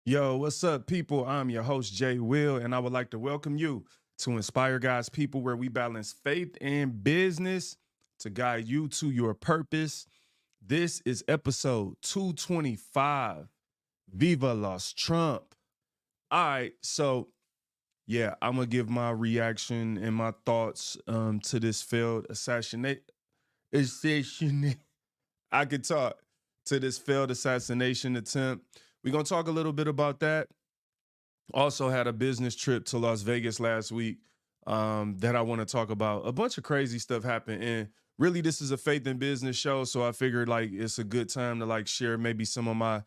Yo, what's up, people? I'm your host, JWil, and I would like to welcome you to Inspire God's People, where we balance faith and business to guide you to your purpose. This is episode 225. Viva lost Trump. All right, so yeah, I'm gonna give my reaction and my thoughts to this failed assassination. I could talk to this failed assassination attempt. We're gonna talk a little bit about that. Also had a business trip to Las Vegas last week that I want to talk about. A bunch of crazy stuff happened, and really, this is a faith and business show, so I figured like it's a good time to like share maybe some of my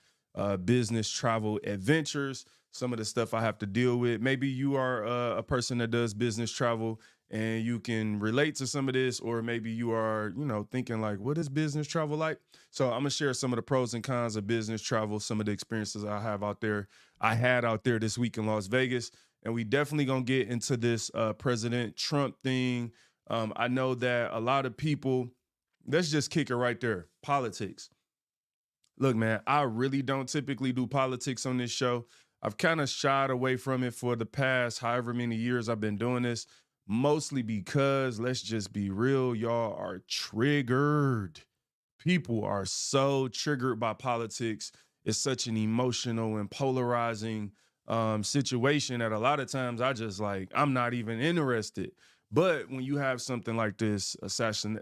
business travel adventures, some of the stuff I have to deal with. Maybe you are a person that does business travel and you can relate to some of this, or maybe you are, thinking like, what is business travel like? So I'm gonna share some of the pros and cons of business travel, some of the experiences I had out there this week in Las Vegas, and we definitely gonna get into this President Trump thing. I know that a lot of people. Let's just kick it right there. Politics. Look, man, I really don't typically do politics on this show. I've kind of shied away from it for the past however many years I've been doing this, mostly because let's just be real, y'all are triggered. People are so triggered by politics. It's such an emotional and polarizing situation that a lot of times I just like, I'm not even interested. But when you have something like this assassin,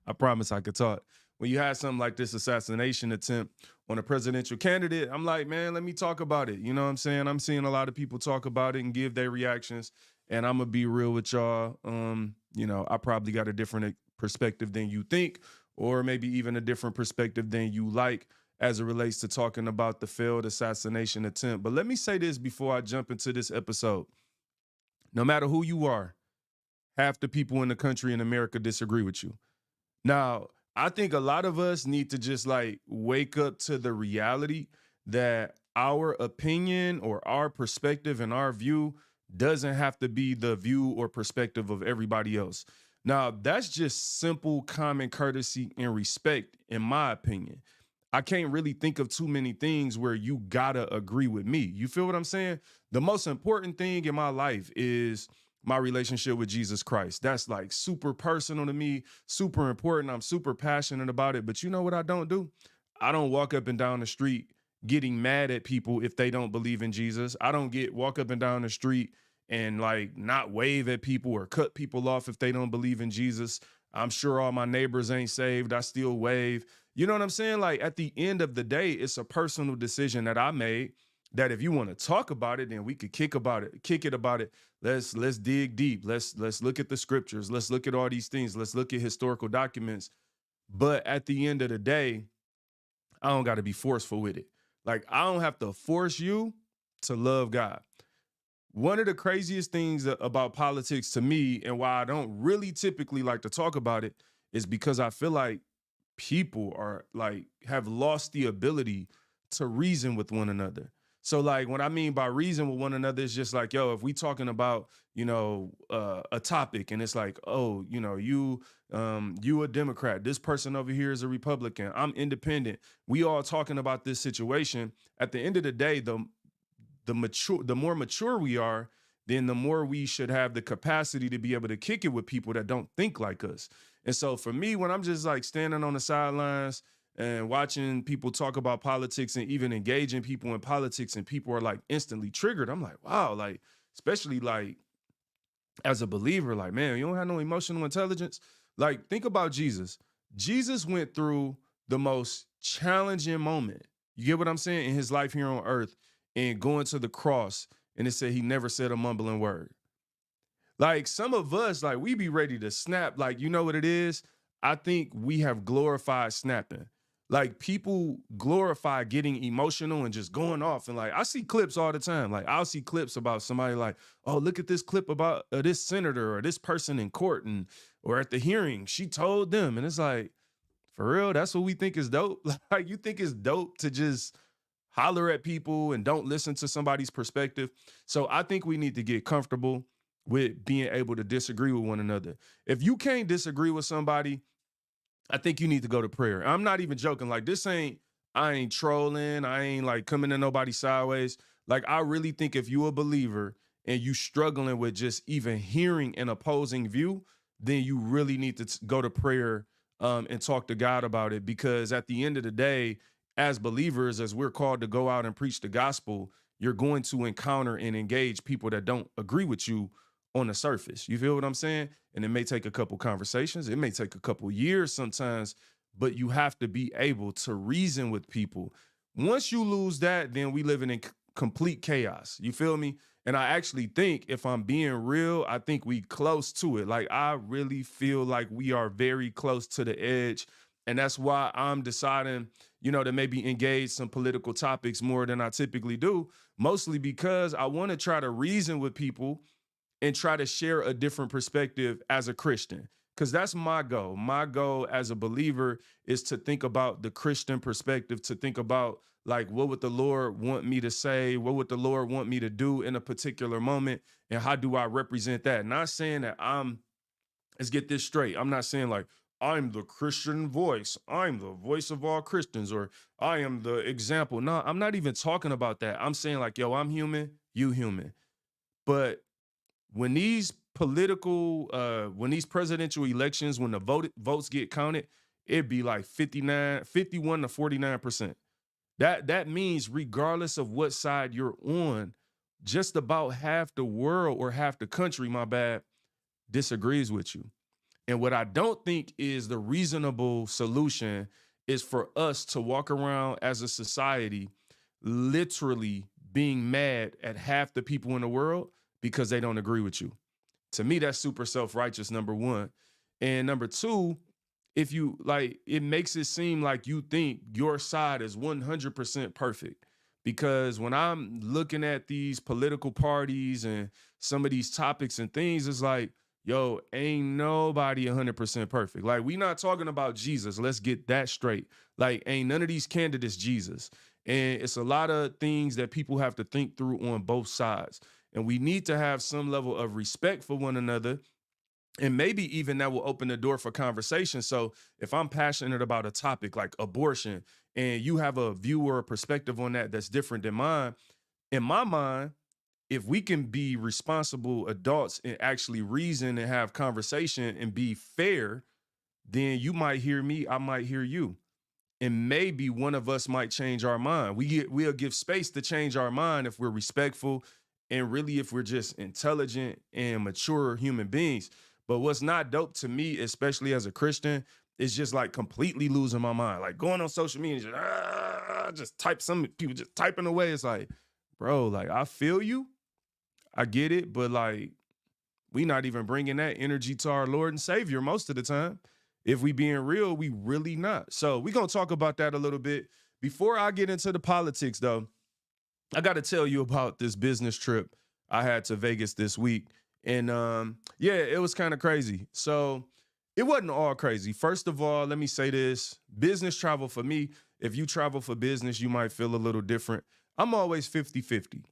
I promise I could talk. When you have something like this assassination attempt on a presidential candidate, I'm like, man, let me talk about it. You know what I'm saying? I'm seeing a lot of people talk about it and give their reactions. And I'm gonna be real with y'all. I probably got a different perspective than you think, or maybe even a different perspective than you like as it relates to talking about the failed assassination attempt. But let me say this before I jump into this episode. No matter who you are, half the people in the country in America disagree with you. Now, I think a lot of us need to just like wake up to the reality that our opinion or our perspective and our view doesn't have to be the view or perspective of everybody else. Now, that's just simple common courtesy and respect, in my opinion. I can't really think of too many things where you gotta agree with me. You feel what I'm saying? The most important thing in my life is my relationship with Jesus Christ. That's like super personal to me, super important. I'm super passionate about it. But you know what I don't do? I don't walk up and down the street getting mad at people if they don't believe in Jesus. I don't get walk up and down the street and like not wave at people or cut people off if they don't believe in Jesus. I'm sure all my neighbors ain't saved. I still wave. You know what I'm saying? Like at the end of the day, it's a personal decision that I made that if you want to talk about it, then we could kick it about it. Let's dig deep. Let's look at the scriptures. Let's look at all these things. Let's look at historical documents. But at the end of the day, I don't got to be forceful with it. Like I don't have to force you to love God. One of the craziest things about politics to me, and why I don't really typically like to talk about it, is because I feel like people are like have lost the ability to reason with one another. So like what I mean by reason with one another is just like, yo, if we talking about, a topic and it's like, oh, you a Democrat, this person over here is a Republican, I'm independent. We all talking about this situation. At the end of the day, the more mature we are, then the more we should have the capacity to be able to kick it with people that don't think like us. And so for me, when I'm just like standing on the sidelines and watching people talk about politics and even engaging people in politics and people are like instantly triggered, I'm like, wow, like, especially like as a believer, like, man, you don't have no emotional intelligence. Like, think about Jesus. Jesus went through the most challenging moment. You get what I'm saying? In his life here on earth and going to the cross. And it said he never said a mumbling word. Like some of us, like we be ready to snap. Like, you know what it is? I think we have glorified snapping. Like people glorify getting emotional and just going off. And like I see clips all the time. Like I'll see clips about somebody like, oh, look at this clip about this senator or this person in court and or at the hearing. She told them. And it's like, for real, that's what we think is dope. Like you think it's dope to just holler at people and don't listen to somebody's perspective. So I think we need to get comfortable with being able to disagree with one another. If you can't disagree with somebody, I think you need to go to prayer. I'm not even joking. Like this ain't I ain't trolling. I ain't like coming to nobody sideways. Like, I really think if you a believer and you struggling with just even hearing an opposing view, then you really need to go to prayer and talk to God about it. Because at the end of the day, as believers, as we're called to go out and preach the gospel, you're going to encounter and engage people that don't agree with you on the surface. You feel what I'm saying? And it may take a couple conversations. It may take a couple years sometimes, but you have to be able to reason with people. Once you lose that, then we living in complete chaos. You feel me? And I actually think, if I'm being real, I think we close to it. Like, I really feel like we are very close to the edge. And that's why I'm deciding, to maybe engage some political topics more than I typically do, mostly because I want to try to reason with people and try to share a different perspective as a Christian. Because that's my goal. My goal as a believer is to think about the Christian perspective, to think about, like, what would the Lord want me to say? What would the Lord want me to do in a particular moment? And how do I represent that? Not saying that let's get this straight. I'm not saying like, I'm the Christian voice. I'm the voice of all Christians, or I am the example. No, I'm not even talking about that. I'm saying like, yo, I'm human, you human. But when these when these presidential elections, when the votes get counted, it'd be like 51 to 49%. That means regardless of what side you're on, just about half the world, or half the country, my bad, disagrees with you. And what I don't think is the reasonable solution is for us to walk around as a society literally being mad at half the people in the world because they don't agree with you. To me, that's super self-righteous, number one. And number two, if you like, it makes it seem like you think your side is 100% perfect. Because when I'm looking at these political parties and some of these topics and things, it's like, yo, ain't nobody 100% perfect. Like, we not talking about Jesus. Let's get that straight. Like, ain't none of these candidates Jesus. And it's a lot of things that people have to think through on both sides. And we need to have some level of respect for one another. And maybe even that will open the door for conversation. So if I'm passionate about a topic like abortion, and you have a view or a perspective on that that's different than mine, in my mind, if we can be responsible adults and actually reason and have conversation and be fair, then you might hear me, I might hear you. And maybe one of us might change our mind. We'll give space to change our mind if we're respectful, and really if we're just intelligent and mature human beings. But what's not dope to me, especially as a Christian, is just like completely losing my mind. Like going on social media and just type, some people just typing away. It's like, bro, like, I feel you. I get it, but like, we not even bringing that energy to our Lord and Savior most of the time. If we being real, we really not. So we gonna talk about that a little bit. Before I get into the politics though, I gotta tell you about this business trip I had to Vegas this week. And yeah, it was kind of crazy. So it wasn't all crazy. First of all, let me say this. Business travel for me, if you travel for business, you might feel a little different. I'm always 50-50.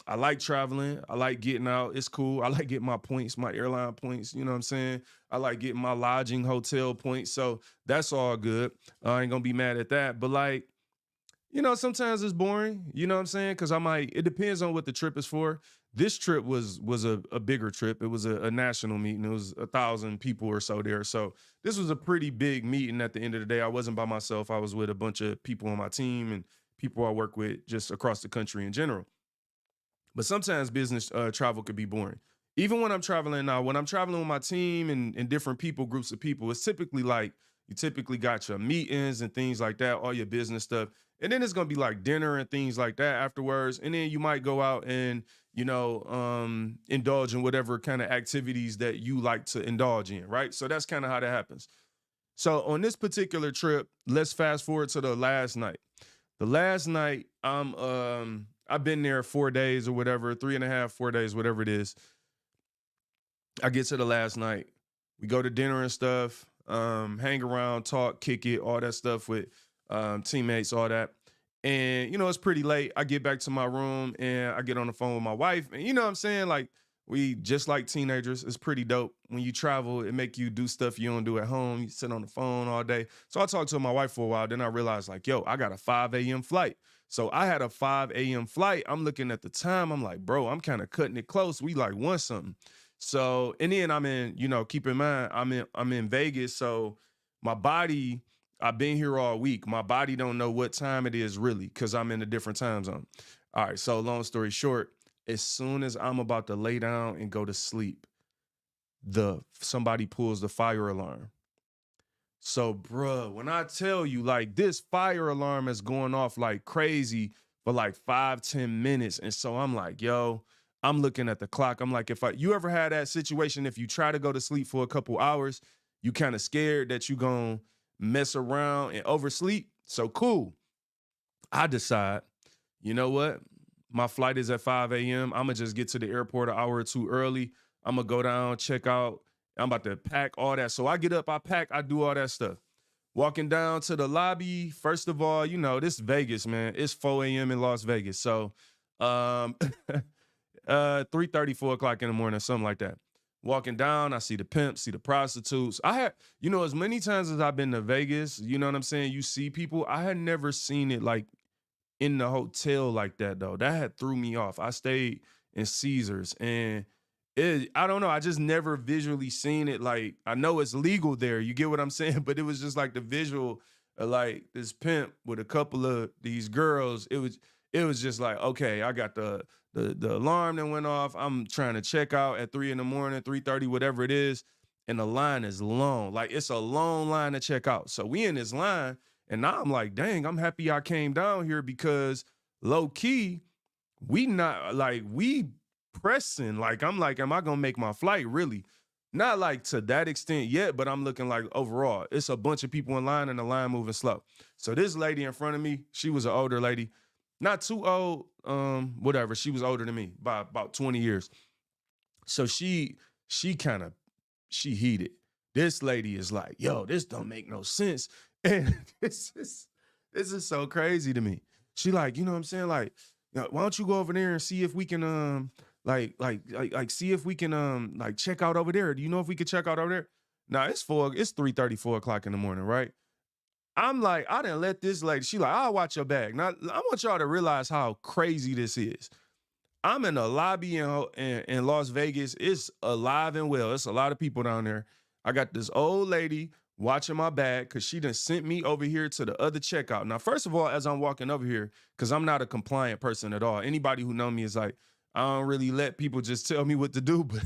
I like traveling. I like getting out. It's cool. I like getting my points, my airline points. You know what I'm saying? I like getting my lodging, hotel points. So that's all good. I ain't gonna be mad at that. But like, sometimes it's boring. You know what I'm saying? Because it depends on what the trip is for. This trip was a bigger trip. It was a national meeting. It was 1,000 people or so there. So this was a pretty big meeting at the end of the day. I wasn't by myself. I was with a bunch of people on my team and people I work with just across the country in general. But sometimes business travel could be boring. Even when I'm traveling now, when I'm traveling with my team and different people, groups of people, it's typically like you typically got your meetings and things like that, all your business stuff. And then it's gonna be like dinner and things like that afterwards. And then you might go out and, indulge in whatever kind of activities that you like to indulge in, right? So that's kind of how that happens. So on this particular trip, let's fast forward to the last night. The last night, I've been there 4 days or whatever, 3.5, 4 days, whatever it is. I get to the last night. We go to dinner and stuff, hang around, talk, kick it, all that stuff with teammates, all that. And, it's pretty late. I get back to my room and I get on the phone with my wife. And you know what I'm saying? Like, We just like teenagers. It's pretty dope. When you travel, it make you do stuff you don't do at home. You sit on the phone all day. So I talked to my wife for a while. Then I realized, like, yo, I got a 5 a.m. flight. So I had a 5 a.m. flight. I'm looking at the time. I'm like, bro, I'm kind of cutting it close. We like want something. So, and then I'm in, keep in mind, I'm in Vegas. So my body, I've been here all week. My body don't know what time it is really because I'm in a different time zone. All right. So long story short, as soon as I'm about to lay down and go to sleep, the somebody pulls the fire alarm. So, bruh, when I tell you, like, this fire alarm is going off like crazy for like 5, 10 minutes. And so I'm like, yo, I'm looking at the clock. I'm like, you ever had that situation, if you try to go to sleep for a couple hours, you kind of scared that you gonna mess around and oversleep. So cool. I decide, you know what? My flight is at 5 a.m. I'm gonna just get to the airport an hour or two early. I'm gonna go down, check out. I'm about to pack all that. So I get up, I pack, I do all that stuff. Walking down to the lobby, first of all, this Vegas, man. It's 4 a.m. in Las Vegas. So 3:30, 4 o'clock in the morning, something like that. Walking down, I see the pimps, see the prostitutes. I had, as many times as I've been to Vegas, you know what I'm saying? You see people. I had never seen it like in the hotel like that though. That had threw me off. I stayed in Caesars and I don't know. I just never visually seen it. Like, I know it's legal there. You get what I'm saying? But it was just like the visual of like this pimp with a couple of these girls. It was just like, okay, I got the alarm that went off. I'm trying to check out at 3 in the morning, 3:30, whatever it is. And the line is long. Like, it's a long line to check out. So we in this line. And now I'm like, dang, I'm happy I came down here because low key, we pressing. Like, I'm like, am I gonna make my flight really? Not like to that extent yet, but I'm looking like overall, it's a bunch of people in line and the line moving slow. So this lady in front of me, she was an older lady, not too old, whatever. She was older than me by about 20 years. So she heated. This lady is like, yo, this don't make no sense. And this is so crazy to me. She like, you know what I'm saying? Like, why don't you go over there and see if we can see if we can like check out over there. Do you know if we could check out over there? Nah, it's 3:30, 4 o'clock in the morning, right? I'm like, I didn't let this lady. She like, I'll watch your bag. Now, I want y'all to realize how crazy this is. I'm in a lobby in Las Vegas. It's alive and well. It's a lot of people down there. I got this old lady watching my bag because she done sent me over here to the other checkout. Now, first of all, as I'm walking over here, because I'm not a compliant person at all. Anybody who know me is like, I don't really let people just tell me what to do, but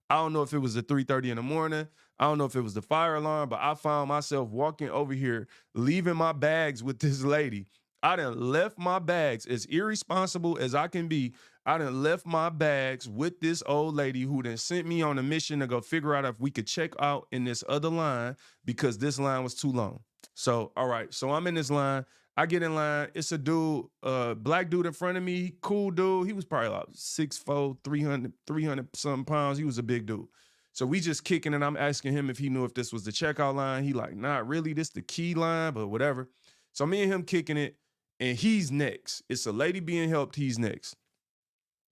I don't know if it was the 3:30 in the morning. I don't know if it was the fire alarm, but I found myself walking over here, leaving my bags with this lady. I done left my bags, as irresponsible as I can be. I done left my bags with this old lady who done sent me on a mission to go figure out if we could check out in this other line because this line was too long. So, all right. So I'm in this line. I get in line. It's a dude, black dude in front of me. Cool dude. He was probably like 6'4", 300 something pounds. He was a big dude. So we just kicking and I'm asking him if he knew if this was the checkout line. He like, not really. This the key line, but whatever. So me and him kicking it and he's next. It's a lady being helped. He's next.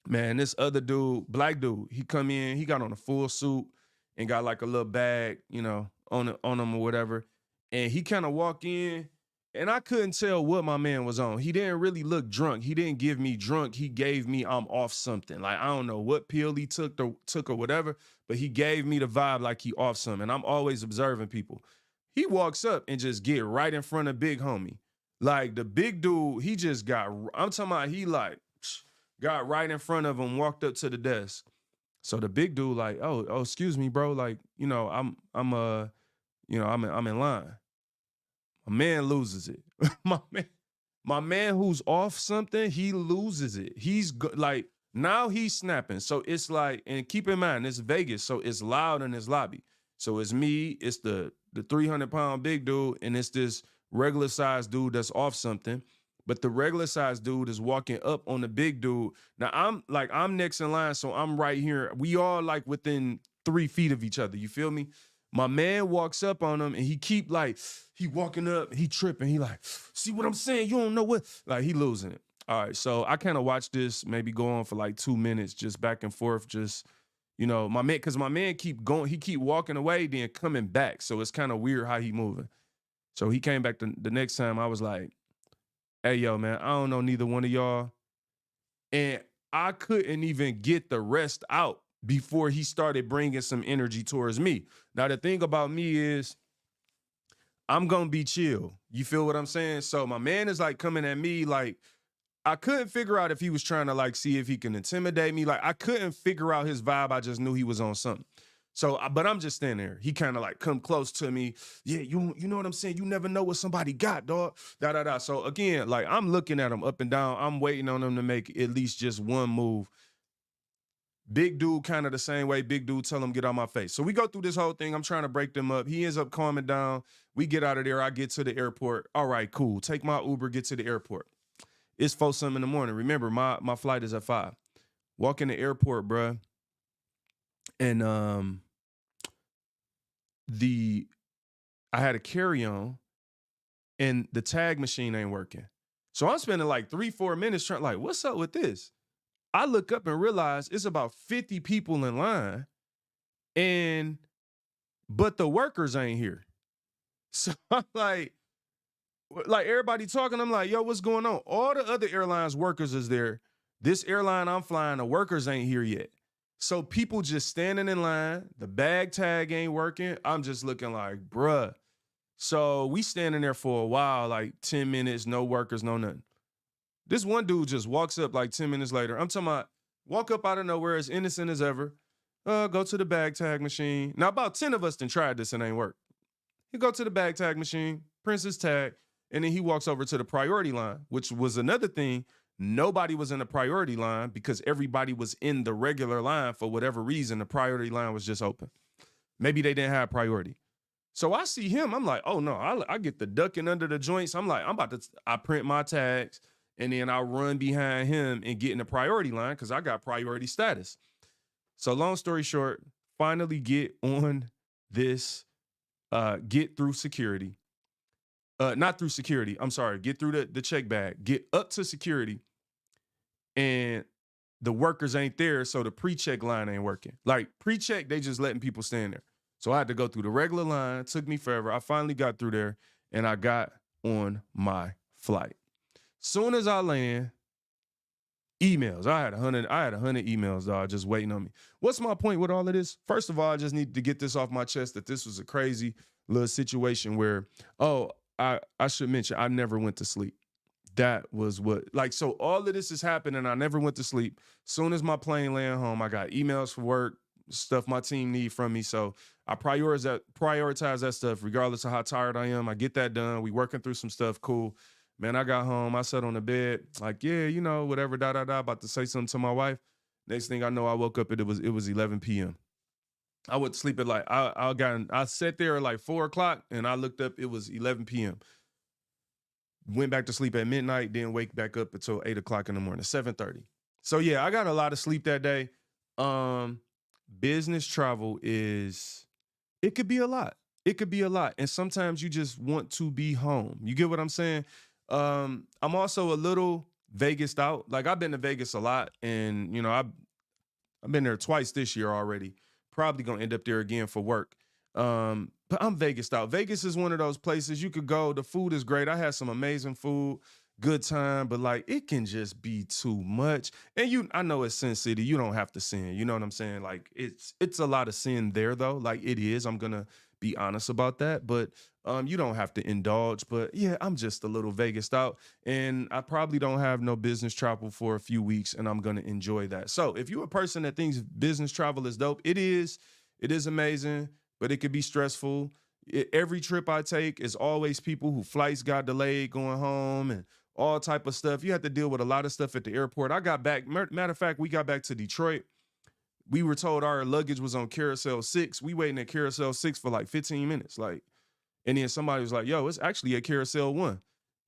Man, this other dude, black dude, he come in, he got on a full suit and got like a little bag, on him or whatever. And he kind of walked in and I couldn't tell what my man was on. He didn't really look drunk. He didn't give me drunk. He gave me I'm off something. Like, I don't know what pill he took or whatever, but he gave me the vibe like he off something. And I'm always observing people. He walks up and just get right in front of big homie. Like, the big dude, he just got, I'm talking about he like, got right in front of him, walked up to the desk. So the big dude like, oh, excuse me, bro. Like, I'm in line. My man loses it. my man who's off something, he loses it. He's like, now he's snapping. So it's like, and keep in mind, it's Vegas, so it's loud in this lobby. So it's me, it's the 300-pound big dude, and it's this regular sized dude that's off something. But the regular sized dude is walking up on the big dude. Now I'm next in line, so I'm right here. We all like within 3 feet of each other. You feel me? My man walks up on him and he walking up, he tripping. He like, see what I'm saying? You don't know what? Like, he losing it. All right, so I kind of watched this maybe go on for like 2 minutes, just back and forth, just my man, because my man keep going, he keep walking away, then coming back. So it's kind of weird how he moving. So he came back the next time. I was like, "Hey, yo, man, I don't know neither one of y'all," and I couldn't even get the rest out before he started bringing some energy towards me. Now the thing about me is I'm gonna be chill. You feel what I'm saying? So my man is like coming at me like I couldn't figure out if he was trying to like see if he can intimidate me. Like I couldn't figure out his vibe. I just knew he was on something. So, but I'm just standing there. He kind of like come close to me. Yeah, you know what I'm saying? You never know what somebody got, dog. Da da da. So again, like I'm looking at him up and down. I'm waiting on him to make at least just one move. Big dude, kind of the same way. Big dude, tell him get out my face. So we go through this whole thing. I'm trying to break them up. He ends up calming down. We get out of there. I get to the airport. All right, cool. Take my Uber, get to the airport. It's 4 something in the morning. Remember, my flight is at 5. Walk in the airport, bruh. And I had a carry-on and the tag machine ain't working. So I'm spending like 3-4 minutes trying, like, what's up with this? I look up and realize it's about 50 people in line, but the workers ain't here. So I'm like everybody talking, I'm like, yo, what's going on? All the other airlines workers is there. This airline I'm flying, the workers ain't here yet. So people just standing in line, the bag tag ain't working. I'm just looking like, bruh. So we standing there for a while, like 10 minutes, no workers, no nothing. This one dude just walks up like 10 minutes later. I'm talking about walk up out of nowhere, as innocent as ever. Go to the bag tag machine. Now, about 10 of us done tried this and ain't work. He go to the bag tag machine, prints his tag, and then he walks over to the priority line, which was another thing. Nobody was in the priority line because everybody was in the regular line for whatever reason. The priority line was just open. Maybe they didn't have priority. So I see him. I'm like, oh, no, I get the ducking under the joints. I'm like, I print my tags, and then I run behind him and get in the priority line because I got priority status. So long story short, finally get on this, get through security. Not through security. I'm sorry. Get through the check bag. Get up to security. And the workers ain't there, so the pre-check line ain't working. Like pre-check, they just letting people stand there. So I had to go through the regular line. It took me forever. I finally got through there, and I got on my flight. Soon as I land, emails. I had 100 emails, dog, just waiting on me. What's my point with all of this? First of all, I just need to get this off my chest that this was a crazy little situation where, I should mention, I never went to sleep. That was so all of this is happening. I never went to sleep. Soon as my plane land home, I got emails for work, stuff my team need from me. So I prioritize that stuff regardless of how tired I am. I get that done. We working through some stuff. Cool. Man, I got home. I sat on the bed like, yeah, whatever, about to say something to my wife. Next thing I know, I woke up and it was 11 p.m. I went to sleep at I sat there at like 4 o'clock and I looked up, it was 11 p.m. Went back to sleep at midnight, then wake back up until 8 o'clock in the morning, 7:30. So yeah, I got a lot of sleep that day. Business travel it could be a lot. It could be a lot. And sometimes you just want to be home. You get what I'm saying? I'm also a little Vegased out. Like I've been to Vegas a lot and I've been there twice this year already. Probably gonna end up there again for work. But I'm Vegased out. Vegas is one of those places you could go. The food is great. I had some amazing food, good time, but like it can just be too much. And I know it's Sin City. You don't have to sin. You know what I'm saying? Like it's a lot of sin there though. Like it is. I'm gonna be honest about that. But you don't have to indulge. But yeah, I'm just a little Vegased out. And I probably don't have no business travel for a few weeks, and I'm gonna enjoy that. So if you're a person that thinks business travel is dope, it is amazing. But it could be stressful. Every trip I take is always people who flights got delayed going home and all type of stuff. You have to deal with a lot of stuff at the airport. I got back, matter of fact, we got back to Detroit. We were told our luggage was on carousel 6. We waiting at carousel 6 for like 15 minutes. And then somebody was like, yo, it's actually at carousel 1.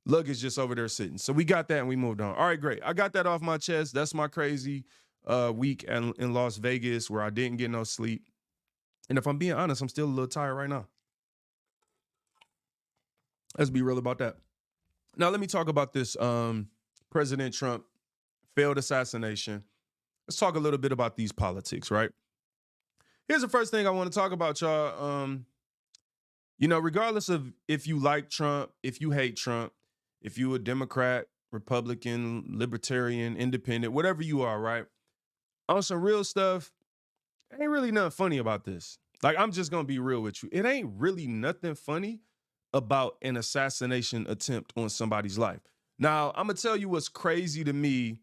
Luggage just over there sitting. So we got that and we moved on. All right, great. I got that off my chest. That's my crazy week in Las Vegas where I didn't get no sleep. And if I'm being honest, I'm still a little tired right now. Let's be real about that. Now, let me talk about this President Trump, failed assassination. Let's talk a little bit about these politics, right? Here's the first thing I want to talk about, y'all. Regardless of if you like Trump, if you hate Trump, if you a Democrat, Republican, Libertarian, Independent, whatever you are, right? On some real stuff, ain't really nothing funny about this. Like, I'm just gonna be real with you. It ain't really nothing funny about an assassination attempt on somebody's life. Now, I'm gonna tell you what's crazy to me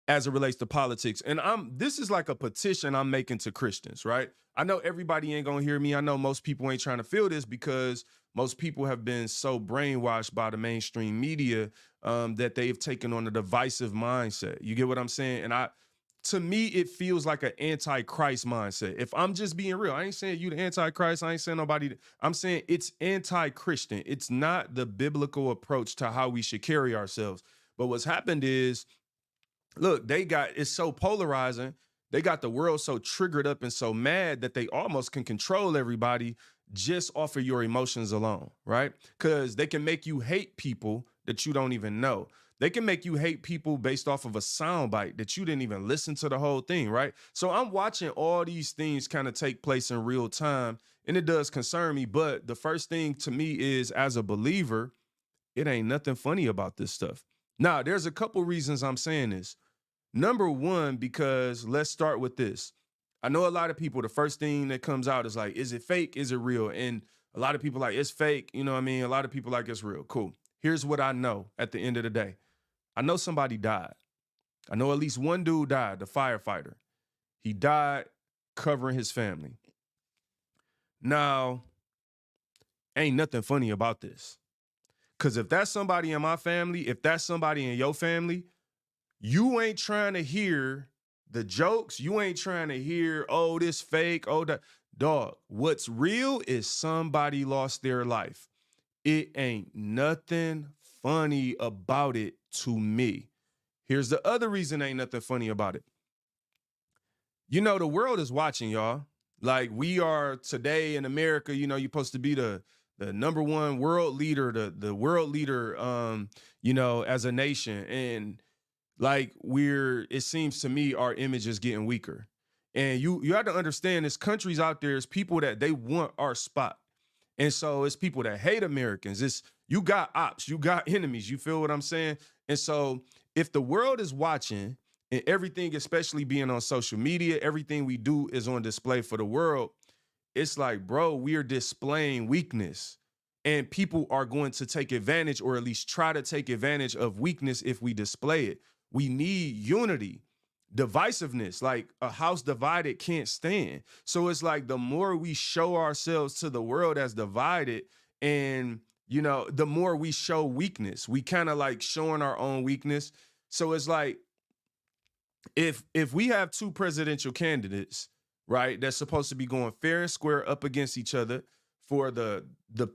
as it relates to politics. And this is like a petition I'm making to Christians, right? I know everybody ain't gonna hear me. I know most people ain't trying to feel this because most people have been so brainwashed by the mainstream media that they've taken on a divisive mindset. You get what I'm saying? And to me, it feels like an anti-Christ mindset. If I'm just being real, I ain't saying you the anti-Christ. I ain't saying nobody. I'm saying it's anti-Christian. It's not the biblical approach to how we should carry ourselves. But what's happened is, look, it's so polarizing. They got the world so triggered up and so mad that they almost can control everybody just off of your emotions alone, right? Because they can make you hate people that you don't even know. They can make you hate people based off of a soundbite that you didn't even listen to the whole thing, right? So I'm watching all these things kind of take place in real time, and it does concern me. But the first thing to me is, as a believer, it ain't nothing funny about this stuff. Now, there's a couple reasons I'm saying this. Number one, because let's start with this. I know a lot of people, the first thing that comes out is like, is it fake? Is it real? And a lot of people like, it's fake. You know what I mean? A lot of people like, it's real. Cool. Here's what I know at the end of the day. I know somebody died. I know at least one dude died, the firefighter. He died covering his family. Now, ain't nothing funny about this. Because if that's somebody in my family, if that's somebody in your family, you ain't trying to hear the jokes. You ain't trying to hear, oh, this fake, oh, that. Dog, what's real is somebody lost their life. It ain't nothing funny about it to me. Here's the other reason ain't nothing funny about it. You know, the world is watching, y'all. Like, we are today in America, you know, you're supposed to be the number one world leader, the world leader, as a nation. And like, it seems to me, our image is getting weaker. And you have to understand, there's countries out there, there's people that they want our spot. And so it's people that hate Americans. You got ops, you got enemies. You feel what I'm saying? And so if the world is watching and everything, especially being on social media, everything we do is on display for the world, it's like, bro, we are displaying weakness. And people are going to take advantage, or at least try to take advantage of weakness if we display it. We need unity. Divisiveness, like a house divided can't stand. So it's like, the more we show ourselves to the world as divided, and the more we show weakness, we kind of like showing our own weakness. So it's like, if we have two presidential candidates, right, that's supposed to be going fair and square up against each other for the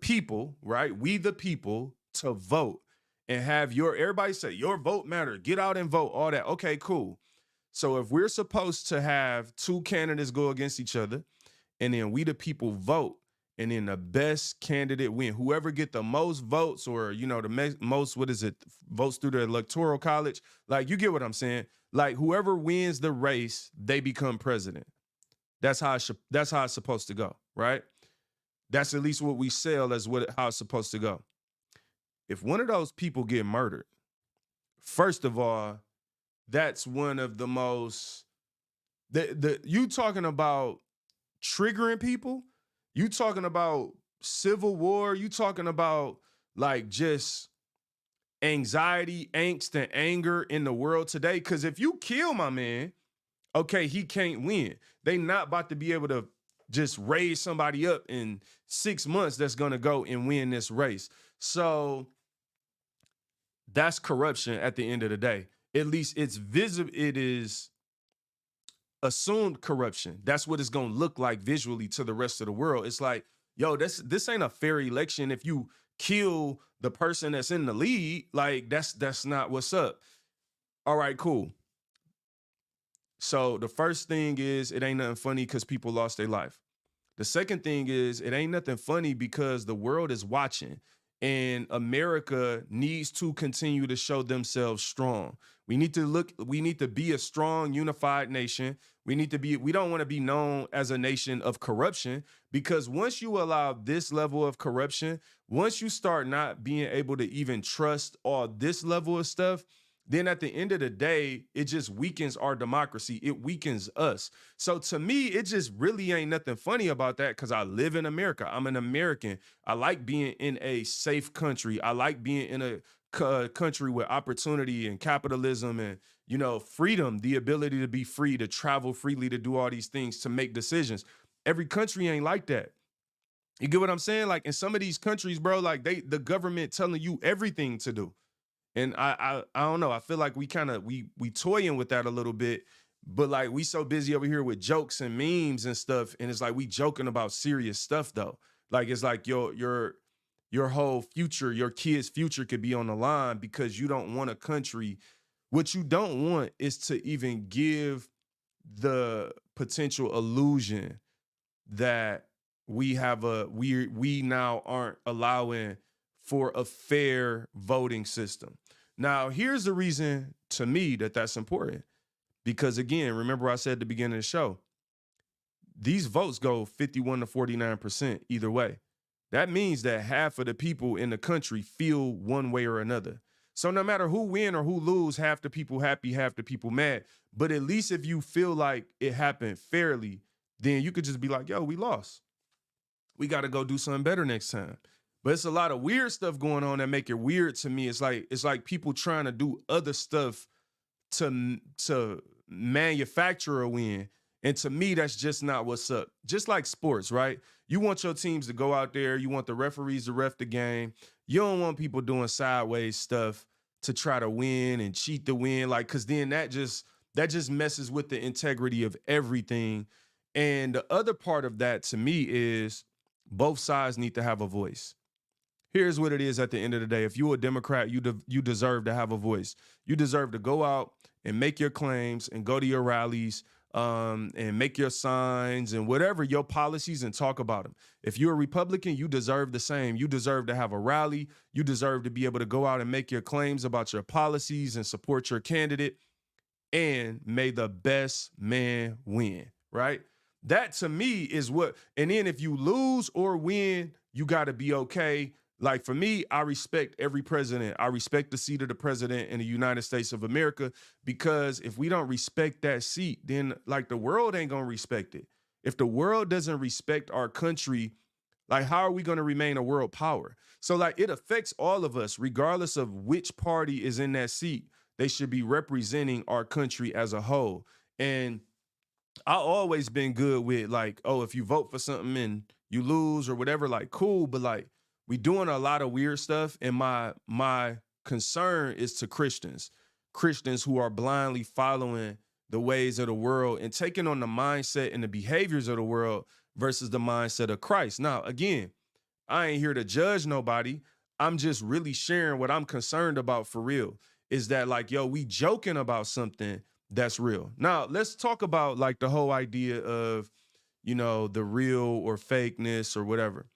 people, right, we the people, to vote and have everybody say your vote matter, get out and vote, all that. Okay, cool. So if we're supposed to have two candidates go against each other, and then we the people vote, and then the best candidate win, whoever get the most votes, or the most, votes through the electoral college, like, you get what I'm saying? Like, whoever wins the race, they become president. That's how it's supposed to go, right? That's at least what we sell as how it's supposed to go. If one of those people get murdered, first of all, that's one of the most, you talking about triggering people, you talking about civil war, you talking about like just anxiety, angst, and anger in the world today. Because if you kill my man, okay, he can't win. They not about to be able to just raise somebody up in 6 months that's going to go and win this race. So that's corruption at the end of the day. At least it's visible. It is assumed corruption. That's what it's going to look like visually to the rest of the world. It's like, yo, this ain't a fair election. If you kill the person that's in the lead, like, that's not what's up. All right, cool. So the first thing is, it ain't nothing funny because people lost their life. The second thing is, it ain't nothing funny because the world is watching. And America needs to continue to show themselves strong. We need to be a strong, unified nation. We don't want to be known as a nation of corruption, because once you allow this level of corruption, once you start not being able to even trust all this level of stuff, then at the end of the day, it just weakens our democracy. It weakens us. So to me, it just really ain't nothing funny about that, because I live in America. I'm an American. I like being in a safe country. I like being in a country with opportunity and capitalism and, freedom, the ability to be free, to travel freely, to do all these things, to make decisions. Every country ain't like that. You get what I'm saying? Like, in some of these countries, bro, like the government telling you everything to do. And I don't know. I feel like we toying with that a little bit, but like we so busy over here with jokes and memes and stuff, and it's like we joking about serious stuff though. Like, it's like your whole future, your kids' future could be on the line because you don't want a country. What you don't want is to even give the potential illusion that we now aren't allowing for a fair voting system. Now, here's the reason to me that that's important. Because again, remember I said at the beginning of the show, these votes go 51 to 49% either way. That means that half of the people in the country feel one way or another. So no matter who win or who lose, half the people happy, half the people mad. But at least if you feel like it happened fairly, then you could just be like, yo, we lost. We got to go do something better next time. But it's a lot of weird stuff going on that make it weird to me. It's like people trying to do other stuff to manufacture a win. And to me, that's just not what's up. Just like sports, right? You want your teams to go out there. You want the referees to ref the game. You don't want people doing sideways stuff to try to win and cheat the win. Like, because then that just messes with the integrity of everything. And the other part of that to me is both sides need to have a voice. Here's what it is at the end of the day. If you're a Democrat, you deserve to have a voice. You deserve to go out and make your claims and go to your rallies and make your signs and whatever your policies and talk about them. If you're a Republican, you deserve the same. You deserve to have a rally. You deserve to be able to go out and make your claims about your policies and support your candidate. And may the best man win, right? That to me is what, and then if you lose or win, you got to be okay. Like for me, I respect every president. I respect the seat of the president in the United States of America, because if we don't respect that seat, then like the world ain't going to respect it. If the world doesn't respect our country, like how are we going to remain a world power? So like it affects all of us, regardless of which party is in that seat. They should be representing our country as a whole. And I always been good with like, oh, if you vote for something and you lose or whatever, like cool, but like we doing a lot of weird stuff. And my concern is to Christians who are blindly following the ways of the world and taking on the mindset and the behaviors of the world versus the mindset of Christ. Now, again, I ain't here to judge nobody. I'm just really sharing what I'm concerned about for real. Is that like, yo, we joking about something that's real. Now, let's talk about like the whole idea of, the real or fakeness or whatever.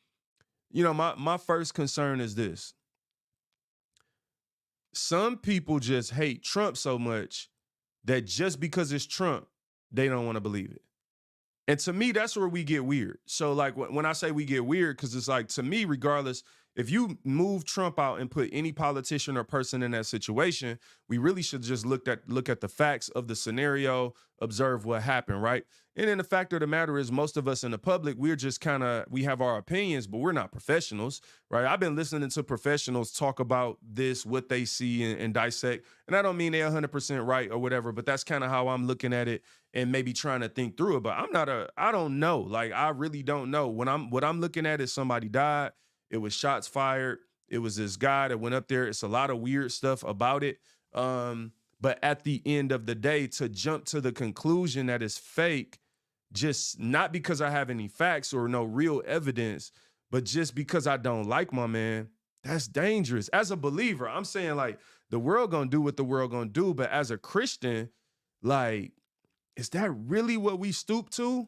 My first concern is this. Some people just hate Trump so much that just because it's Trump, they don't want to believe it. And to me, that's where we get weird. So like when I say we get weird, because it's like, to me, regardless, if you move Trump out and put any politician or person in that situation, we really should just look at the facts of the scenario, observe what happened, right? And then the fact of the matter is, most of us in the public, we're just we have our opinions, but we're not professionals, right? I've been listening to professionals talk about this, what they see and dissect. And I don't mean they're 100% right or whatever, but that's kind of how I'm looking at it and maybe trying to think through it. But I don't know. Like, I really don't know. What I'm looking at is somebody died. It was shots fired. It was this guy that went up there. It's a lot of weird stuff about it. But at the end of the day, to jump to the conclusion that it's fake, just not because I have any facts or no real evidence, but just because I don't like my man, that's dangerous. As a believer, I'm saying like the world gonna do what the world gonna do. But as a Christian, like, is that really what we stoop to?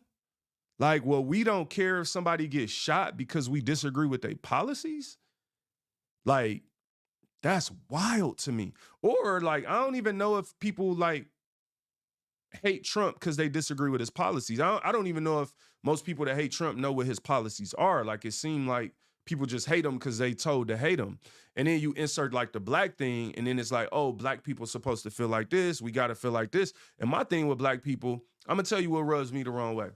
Like, well, we don't care if somebody gets shot because we disagree with their policies? Like, that's wild to me. Or like, I don't even know if people like hate Trump because they disagree with his policies. I don't even know if most people that hate Trump know what his policies are. Like, it seemed like people just hate him because they told to hate him. And then you insert like the black thing, and then it's like, oh, black people supposed to feel like this. We got to feel like this. And my thing with black people, I'm gonna tell you what rubs me the wrong way.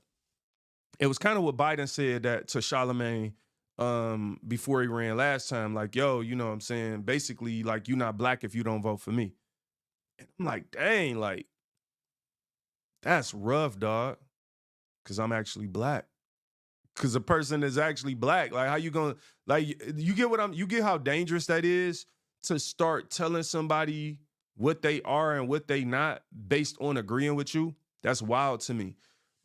It was kind of what Biden said that to Charlemagne before he ran last time, like, yo, you know what I'm saying? Basically, like, you're not black if you don't vote for me. And I'm like, dang, like, that's rough, dog. Cause I'm actually black. Cause a person is actually black. Like, how you gonna, like, you get what you get how dangerous that is to start telling somebody what they are and what they not based on agreeing with you. That's wild to me.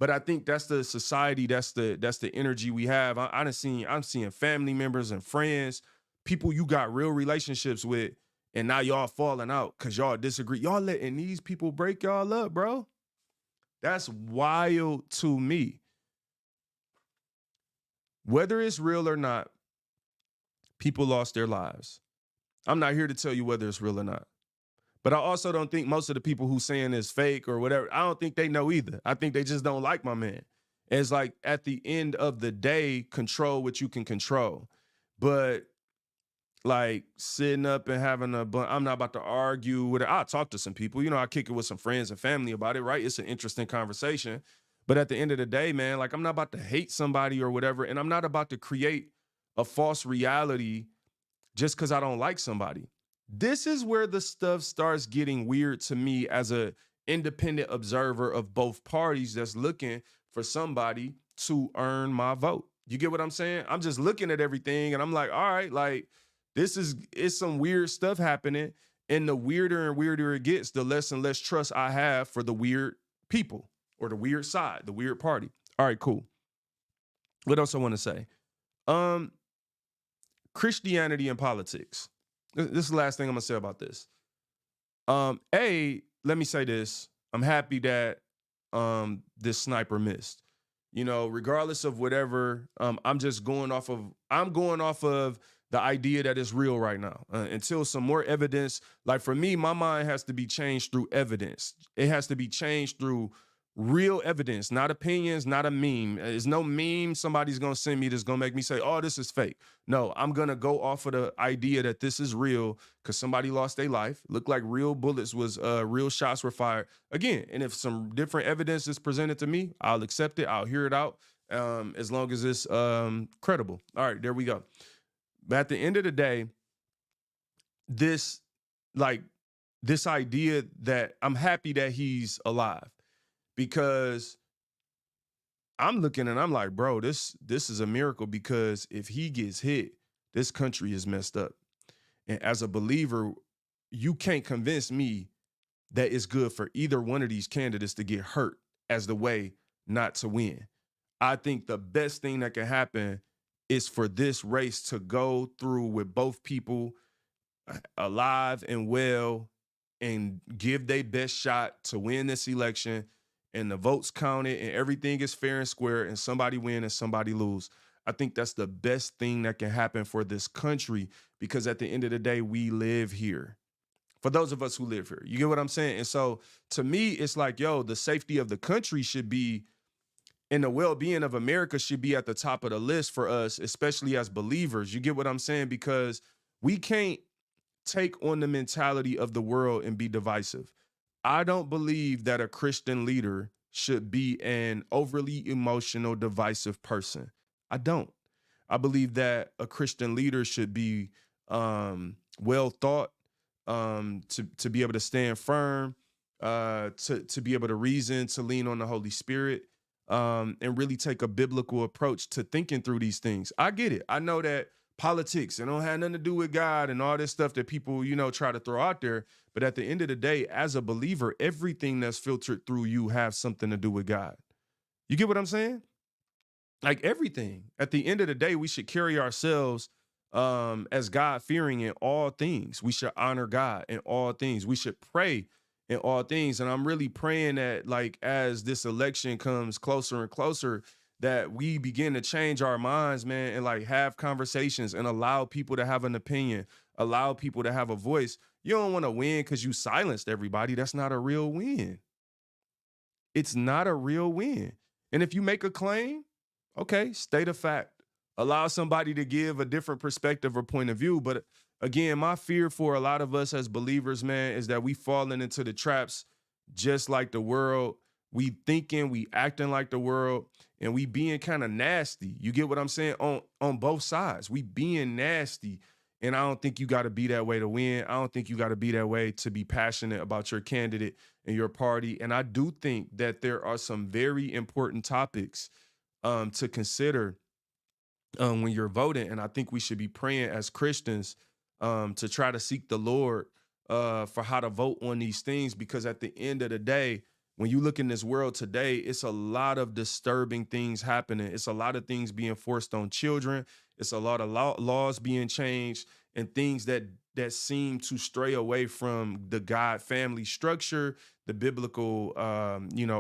But I think that's the society, that's the energy we have. I'm seeing family members and friends, people you got real relationships with, and now y'all falling out because y'all disagree. Y'all letting these people break y'all up, bro. That's wild to me. Whether it's real or not, people lost their lives. I'm not here to tell you whether it's real or not. But I also don't think most of the people who saying it's fake or whatever, I don't think they know either. I think they just don't like my man. It's like, at the end of the day, control what you can control. But like, sitting up and having I'm not about to argue with it. I'll talk to some people. You know, I kick it with some friends and family about it, right? It's an interesting conversation. But at the end of the day, man, like, I'm not about to hate somebody or whatever. And I'm not about to create a false reality just because I don't like somebody. This is where the stuff starts getting weird to me as a independent observer of both parties that's looking for somebody to earn my vote. You get what I'm saying? I'm just looking at everything and I'm like, all right, like, it's some weird stuff happening. And the weirder and weirder it gets, the less and less trust I have for the weird people or the weird side, the weird party. All right, cool. What else I want to say? Christianity and politics. This is the last thing I'm gonna say about this. Let me say this. I'm happy that this sniper missed. You know, regardless of whatever, I'm going off of the idea that it's real right now. Until some more evidence, like, for me, my mind has to be changed through evidence. It has to be changed through real evidence, not opinions, not a meme. There's no meme somebody's gonna send me that's gonna make me say, oh, this is fake. No, I'm gonna go off of the idea that this is real because somebody lost their life. Looked like real bullets was real shots were fired. Again, and if some different evidence is presented to me, I'll accept it. I'll hear it out as long as it's credible. All right, there we go. But at the end of the day, this idea that I'm happy that he's alive. Because I'm looking and I'm like, bro, this is a miracle, because if he gets hit, this country is messed up. And as a believer, you can't convince me that it's good for either one of these candidates to get hurt as the way not to win. I think the best thing that can happen is for this race to go through with both people alive and well and give their best shot to win this election, and the votes counted and everything is fair and square, and somebody win and somebody lose. I think that's the best thing that can happen for this country, because at the end of the day, we live here. For those of us who live here, you get what I'm saying? And so to me, it's like, yo, the safety of the country should be, and the well-being of America should be at the top of the list for us, especially as believers. You get what I'm saying? Because we can't take on the mentality of the world and be divisive. I don't believe that a Christian leader should be an overly emotional, divisive person. I don't. I believe that a Christian leader should be well thought, to be able to stand firm, to be able to reason, to lean on the Holy Spirit, and really take a biblical approach to thinking through these things. I get it. I know that politics, it don't have nothing to do with God and all this stuff that people, try to throw out there. But at the end of the day, as a believer, everything that's filtered through you has something to do with God. You get what I'm saying? Like, everything. At the end of the day, we should carry ourselves as God-fearing in all things. We should honor God in all things. We should pray in all things. And I'm really praying that, like, as this election comes closer and closer, that we begin to change our minds, man, and like have conversations and allow people to have an opinion, allow people to have a voice. You don't want to win because you silenced everybody. That's not a real win. It's not a real win. And if you make a claim, okay, state a fact. Allow somebody to give a different perspective or point of view. But again, my fear for a lot of us as believers, man, is that we falling into the traps just like the world. We thinking, we acting like the world, and we being kind of nasty. You get what I'm saying? On both sides. We being nasty. And I don't think you got to be that way to win. I don't think you got to be that way to be passionate about your candidate and your party. And I do think that there are some very important topics to consider when you're voting. And I think we should be praying as Christians to try to seek the Lord for how to vote on these things. Because at the end of the day, when you look in this world today, it's a lot of disturbing things happening. It's a lot of things being forced on children. It's a lot of laws being changed and things that seem to stray away from the God family structure, the biblical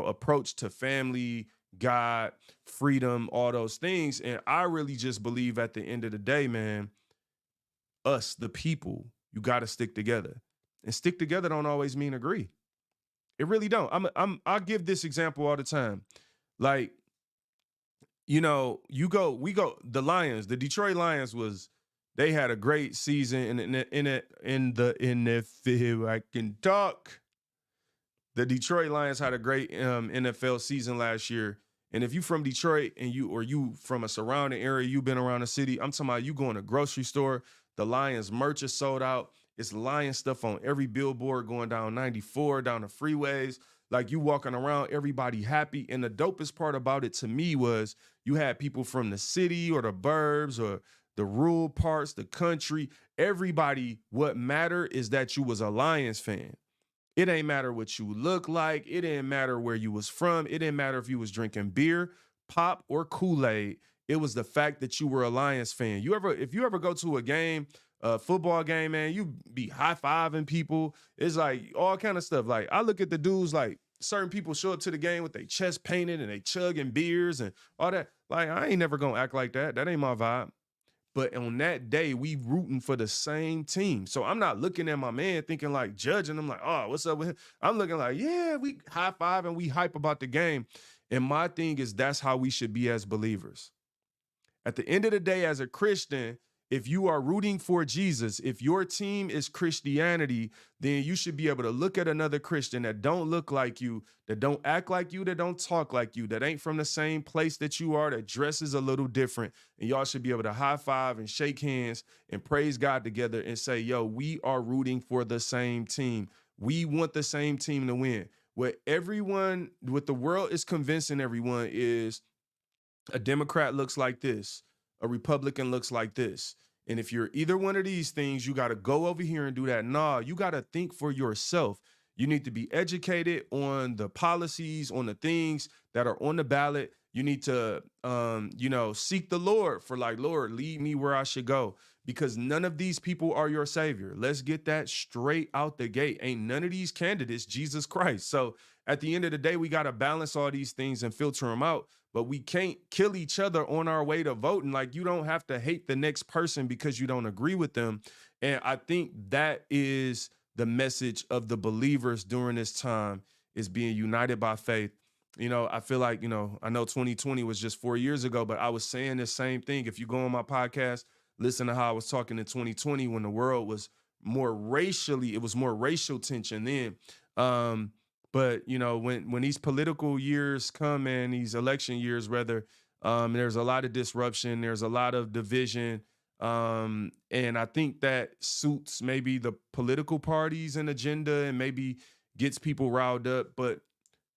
approach to family, God, freedom, all those things. And I really just believe at the end of the day, man, us, the people, you got to stick together. And stick together don't always mean agree. It really don't. I give this example all the time. Like, we go, the Lions, the Detroit Lions they had a great season in the NFL. I can talk. The Detroit Lions had a great NFL season last year. And if you from Detroit and you from a surrounding area, you've been around the city, I'm talking about you going to grocery store, the Lions merch is sold out. It's Lion stuff on every billboard going down 94, down the freeways. Like you walking around, everybody happy. And the dopest part about it to me was you had people from the city or the burbs or the rural parts, the country. Everybody, what mattered is that you was a Lions fan. It ain't matter what you look like. It didn't matter where you was from. It didn't matter if you was drinking beer, pop, or Kool-Aid. It was the fact that you were a Lions fan. If you ever go to a game, a football game, man, you be high-fiving people. It's like all kind of stuff. Like I look at the dudes, like certain people show up to the game with their chest painted and they chugging beers and all that. Like I ain't never gonna act like that. That ain't my vibe. But on that day, we rooting for the same team. So I'm not looking at my man thinking like judging. I'm like, oh, what's up with him? I'm looking like, yeah, we high five and we hype about the game. And my thing is that's how we should be as believers. At the end of the day, as a Christian, if you are rooting for Jesus, if your team is Christianity, then you should be able to look at another Christian that don't look like you, that don't act like you, that don't talk like you, that ain't from the same place that you are, that dresses a little different. And y'all should be able to high five and shake hands and praise God together and say, yo, we are rooting for the same team. We want the same team to win. What the world is convincing everyone is a Democrat looks like this. A Republican looks like this. And if you're either one of these things, you got to go over here and do that. Nah, you got to think for yourself. You need to be educated on the policies, on the things that are on the ballot. You need to, seek the Lord for like, Lord, lead me where I should go. Because none of these people are your savior. Let's get that straight out the gate. Ain't none of these candidates Jesus Christ. So at the end of the day, we got to balance all these things and filter them out. But we can't kill each other on our way to voting. Like you don't have to hate the next person because you don't agree with them. And I think that is the message of the believers during this time is being united by faith. I feel like, I know 2020 was just 4 years ago, but I was saying the same thing. If you go on my podcast, listen to how I was talking in 2020 when the world was more racial tension then. But when these political years come and these election years, rather, there's a lot of disruption, there's a lot of division. And I think that suits maybe the political parties and agenda and maybe gets people riled up. But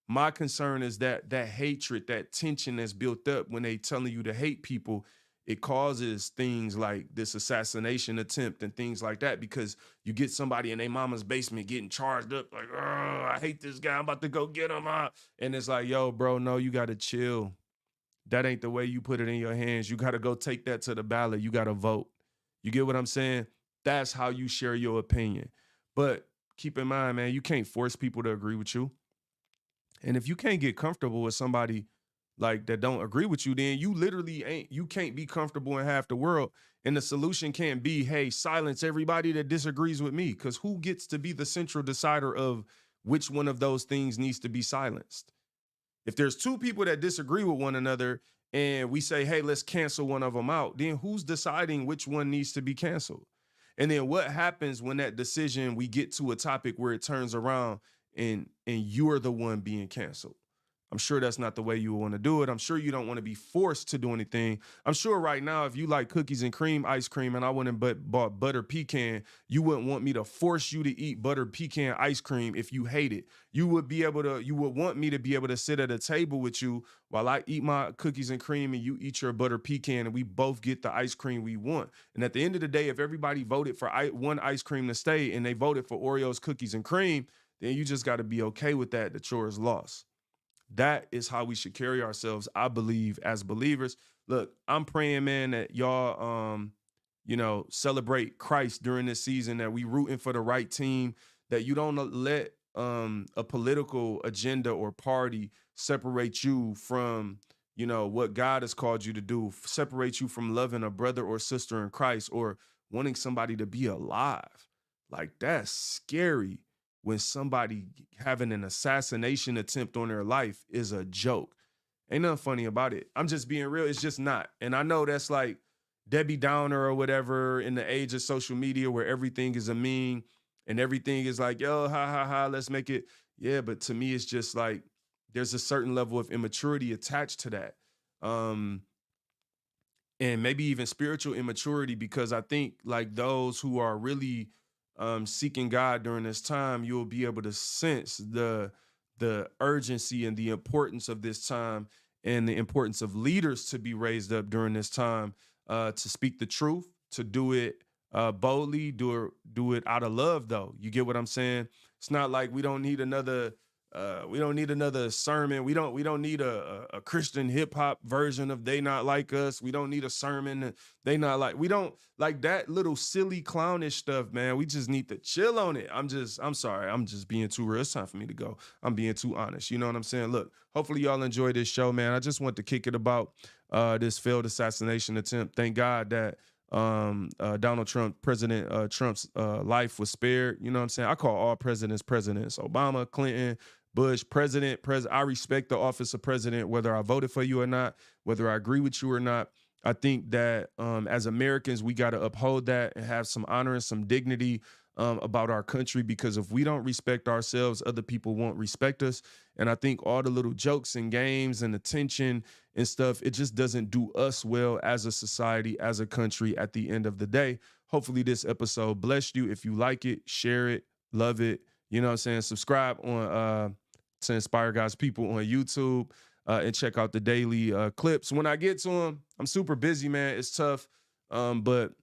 my concern is that hatred, that tension that's built up when they telling you to hate people, it causes things like this assassination attempt and things like that, because you get somebody in their mama's basement getting charged up like, oh, I hate this guy, I'm about to go get him out. And it's like, yo, bro, no, you got to chill. That ain't the way you put it in your hands. You got to go take that to the ballot. You got to vote. You get what I'm saying? That's how you share your opinion. But keep in mind, man, you can't force people to agree with you. And if you can't get comfortable with somebody like that don't agree with you, then you literally you can't be comfortable in half the world. And the solution can't be, hey, silence everybody that disagrees with me. Because who gets to be the central decider of which one of those things needs to be silenced? If there's two people that disagree with one another and we say, hey, let's cancel one of them out, then who's deciding which one needs to be canceled? And then what happens when that decision, we get to a topic where it turns around and you're the one being canceled? I'm sure that's not the way you want to do it. I'm sure you don't want to be forced to do anything. I'm sure right now, if you like cookies and cream ice cream and I went and bought butter pecan, you wouldn't want me to force you to eat butter pecan ice cream if you hate it. You would want me to be able to sit at a table with you while I eat my cookies and cream and you eat your butter pecan and we both get the ice cream we want. And at the end of the day, if everybody voted for one ice cream to stay and they voted for Oreos, cookies and cream, then you just got to be okay with that, the chore is lost. That is how we should carry ourselves, I believe, as believers. Look, I'm praying, man, that y'all, celebrate Christ during this season, that we rooting for the right team, that you don't let a political agenda or party separate you from, what God has called you to do, separate you from loving a brother or sister in Christ or wanting somebody to be alive. Like, that's scary when somebody having an assassination attempt on their life is a joke. Ain't nothing funny about it. I'm just being real. It's just not. And I know that's like Debbie Downer or whatever in the age of social media where everything is a meme and everything is like, yo, ha, ha, ha, let's make it. Yeah, but to me, it's just like there's a certain level of immaturity attached to that. Um, and maybe even spiritual immaturity, because I think like those who are really seeking God during this time, you'll be able to sense the urgency and the importance of this time and the importance of leaders to be raised up during this time, to speak the truth, to do it boldly, do it out of love. Though, you get what I'm saying? It's not like we don't need another sermon. We don't need a Christian hip hop version of "They Not Like Us." We don't need a sermon. They not like. We don't like that little silly clownish stuff, man. We just need to chill on it. I'm sorry. I'm just being too real. It's time for me to go. I'm being too honest. You know what I'm saying? Look, hopefully y'all enjoy this show, man. I just want to kick it about this failed assassination attempt. Thank God that Donald Trump, President Trump's life was spared. You know what I'm saying? I call all presidents presidents. Obama, Clinton, Bush, president. I respect the office of president, whether I voted for you or not, whether I agree with you or not. I think that as Americans, we got to uphold that and have some honor and some dignity about our country, because if we don't respect ourselves, other people won't respect us. And I think all the little jokes and games and attention and stuff, it just doesn't do us well as a society, as a country at the end of the day. Hopefully this episode blessed you. If you like it, share it, love it. You know what I'm saying? Subscribe on to Inspire God's People on YouTube, and check out the daily clips. When I get to them, I'm super busy, man. It's tough, but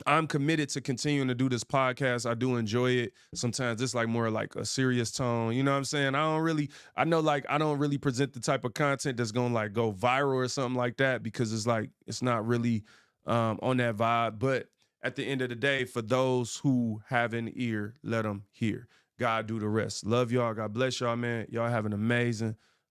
I'm committed to continuing to do this podcast. I do enjoy it. Sometimes it's like more like a serious tone. You know what I'm saying? I don't really present the type of content that's going to like go viral or something like that, because it's like, it's not really on that vibe. But at the end of the day, for those who have an ear, let them hear. God do the rest. Love y'all. God bless y'all, man. Y'all have an amazing